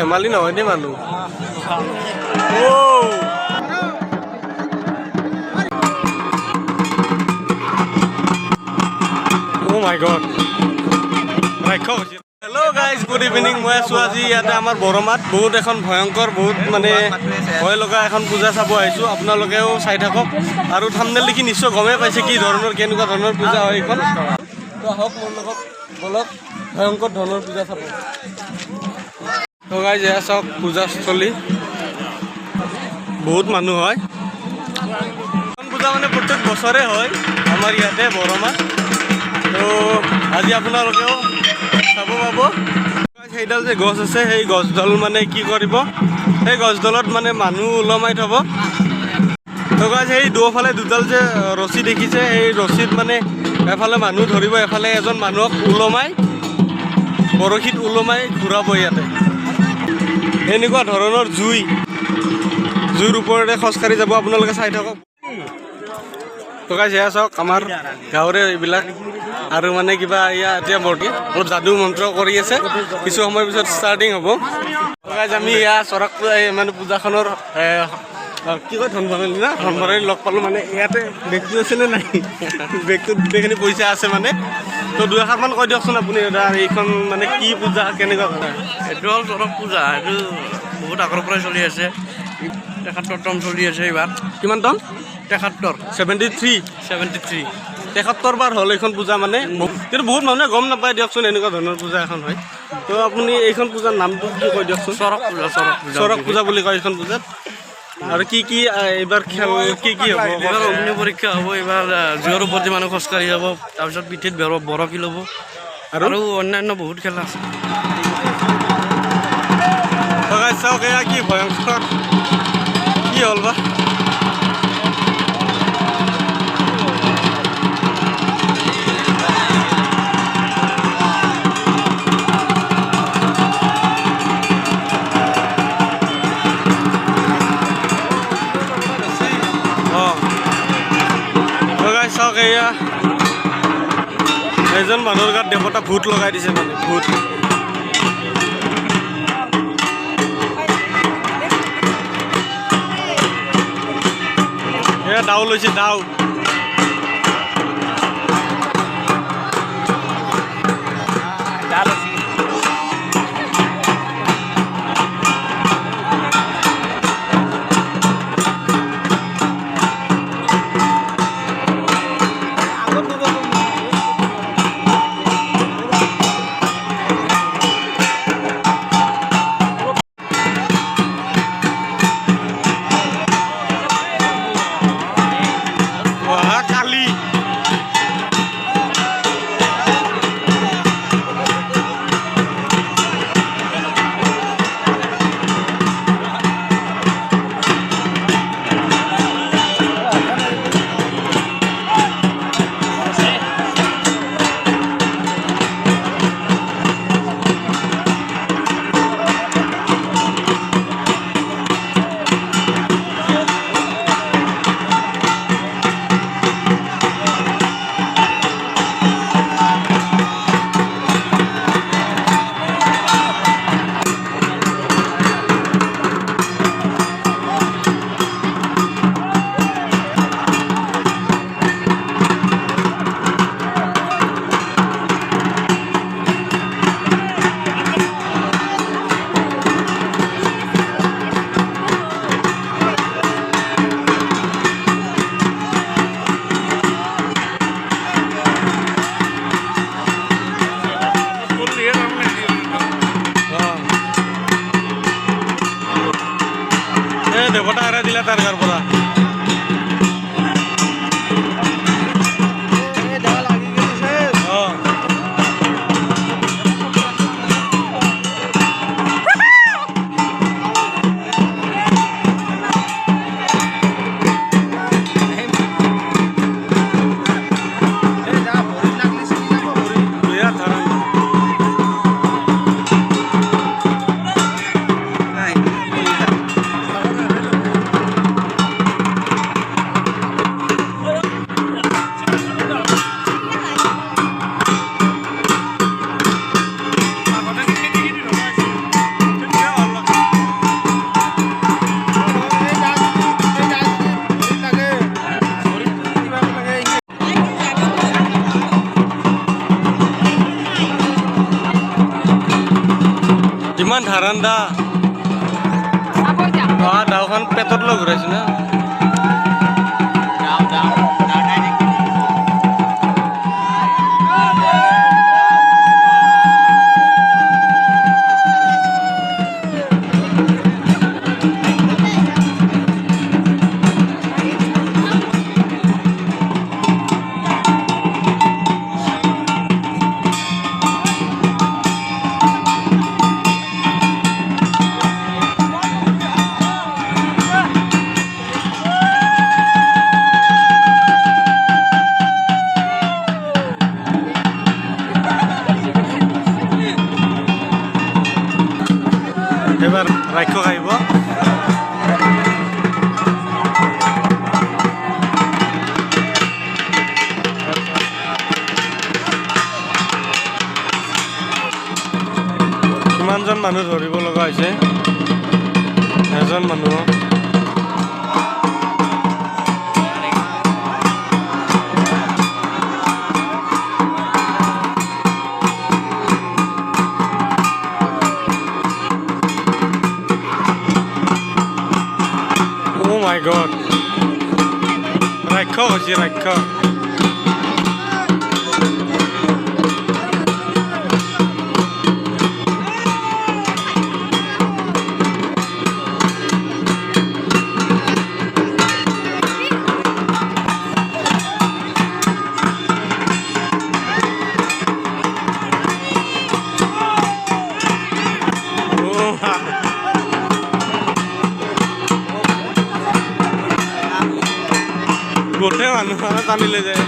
ধেমালি নহয় দেই মানুহ Oh my god. Hello guys, good evening. মই আছো আজি ইয়াতে আমাৰ বৰমাত বহুত এখন ভয়ংকৰ বহুত মানে ভয় লগা এখন পূজা চাব আহিছো আপোনালোকেও চাই থাকক আৰু থাম্বনেল দেখি নিশ্চয় গমে পাইছে কি ধৰণৰ কেনেকুৱা ধৰণৰ পূজা হয় এইখন তো আহক মোৰ লগত বলক ভয়ংকৰ ধৰণৰ পূজা চাব তো গাইজ এয়া চাওক পূজাস্থলী বহুত মানুহ হয় এখন পূজা মানে প্ৰত্যেক বছৰে হয় আমাৰ ইয়াতে বৰমাত তো আজি আপোনালোকেও চাব পাব সেইডাল যে গছ আছে সেই গছডাল মানে কি কৰিব সেই গছডালত মানে মানুহ ওলমাই থ'ব তো গাইজ সেই দুফালে দুডাল যে ৰছী দেখিছে সেই ৰছীত মানে এফালে মানুহ ধৰিব এফালে এজন মানুহক ওলমাই বৰশীত ওলমাই ঘূৰাব ইয়াতে এনেকুৱা ধৰণৰ জুইৰ ওপৰতে খোজকাঢ়ি যাব আপোনালোকে চাই থাকক তো গাইজ এয়া চাওক আমাৰ গাঁৱৰে এইবিলাক আৰু মানে কিবা এতিয়া বৰ্তি অলপ যাদু মন্ত্ৰ কৰি আছে কিছু সময়ৰ পিছত ষ্টাৰ্টিং হ'ব তো গাইজ আমি এয়া চৰক মানে পূজাখনৰ কি কয় ধনভৰালী না ধনভৰালী লগ পালোঁ মানে ইয়াতে বেগটো আছেনে নাই বেগটোত গোটেইখিনি পইচা আছে মানে তো দুই এষাৰমান কৈ দিয়কচোন আপুনি এইখন মানে কি পূজা কেনেকুৱা কথা এইটো হ'ল চৰক পূজা এইটো বহুত আগৰ পৰাই চলি আছে ৭৩তম চলি আছে এইবাৰ কিমান টন ৭৩ 73 ৭৩ বাৰ হ'ল এইখন পূজা মানে কিন্তু বহুত মানুহে গম নাপায় দিয়কচোন এনেকুৱা ধৰণৰ পূজা এখন হয় তো আপুনি এইখন পূজাৰ নামটো কি কৈ দিয়কচোন চৰক পূজা বুলি কয় এইখন পূজাত আৰু কি কি এইবাৰ খেল কি হ'ব এইবাৰ অগ্নি পৰীক্ষা হ'ব এইবাৰ জুইৰ ওপৰতে মানুহ খোজকাঢ়ি যাব তাৰপিছত পিঠিত বৰশী ল'ব আৰু অন্যান্য বহুত খেল আছে চাওক এয়া কি ভয়ংকৰ কি হ'ল বা চাওক এয়া এজন মানুহৰ গাত দেৱতা ভূত লগাই দিছে মানে ভূত এয়া দাও লৈছে দাও দেৱতা এৰাই দিলে তাৰ গাৰ পৰা ধাৰান্দা দাওখন পেটত লৈ ঘূৰাইছে না এবাৰ ৰাক্ষ খাইব কিমানজন মানুহ ধৰিব লগা হৈছে এজন মানুহ Oh my god. Rakho hoji rakho. গোটেই মানুহ টানি লৈ যায়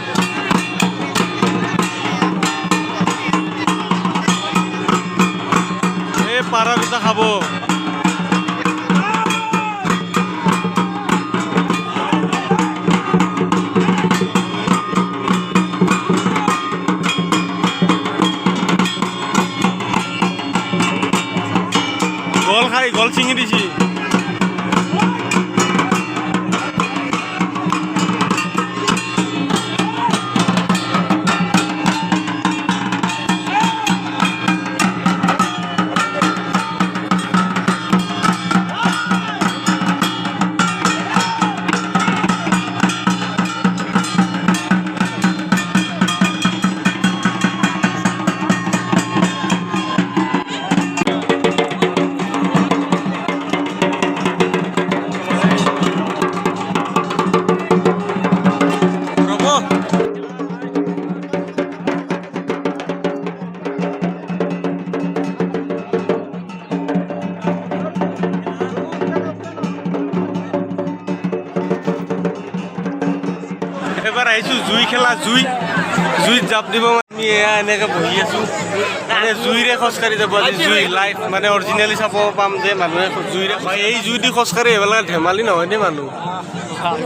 এই পাৰা দুটা খাব গল খাই গল ছিঙি দিছি এবাৰ আহিছোঁ জুই খেলা জুইত জাপ দিব আমি এয়া এনেকৈ বহি আছোঁ মানে জুইৰে খোজকাঢ়ি যাব আজি জুই লাইভ মানে অৰিজিনেলি চাব পাম যে মানুহে জুইৰে এই জুই দি খোজকাঢ়ি এইবিলাক ধেমালি নহয় দেই মানুহ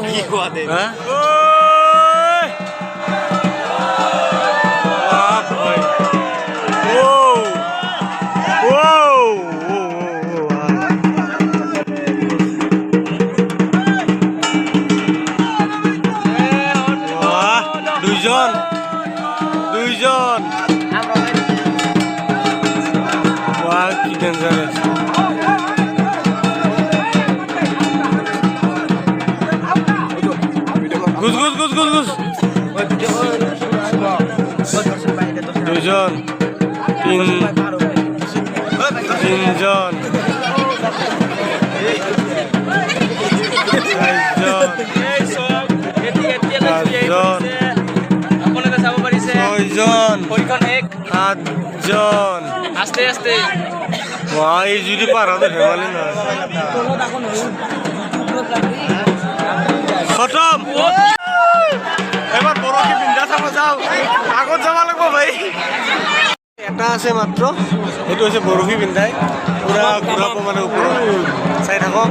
কি কোৱা দে দুইজন wow কি ডেঞ্জারাস গুজ দুইজন তিনজন সাতজন আস্তে আস্তে এই যদি পারাতে ধেমালি নয় খতম এবার বরফি পিন্ধা চাব যাও আগত যাব লাগব ভাই এটা আছে মাত্র এইটো হৈছে বৰফি পিন্ধাই পুৰা ঘূৰাব মানে ওপৰত চাই থাকক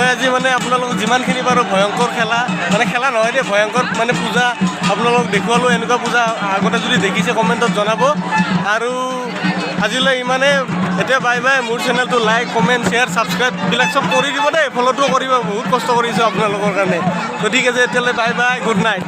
মই আজি মানে আপোনালোকক যিমানখিনি পাৰোঁ ভয়ংকৰ খেলা মানে খেলা নহয় দেই ভয়ংকৰ মানে পূজা আপোনালোকক দেখুৱালোঁ এনেকুৱা পূজা আগতে যদি দেখিছে কমেণ্টত জনাব আৰু আজিলৈ ইমানে এতিয়া বাই বাই মোৰ চেনেলটো লাইক কমেণ্ট শ্বেয়াৰ ছাবস্ক্ৰাইববিলাক চব কৰি দিব দেই ফ'ল'টো কৰিব বহুত কষ্ট কৰিছোঁ আপোনালোকৰ কাৰণে গতিকে যে এতিয়ালৈ বাই বাই গুড নাইট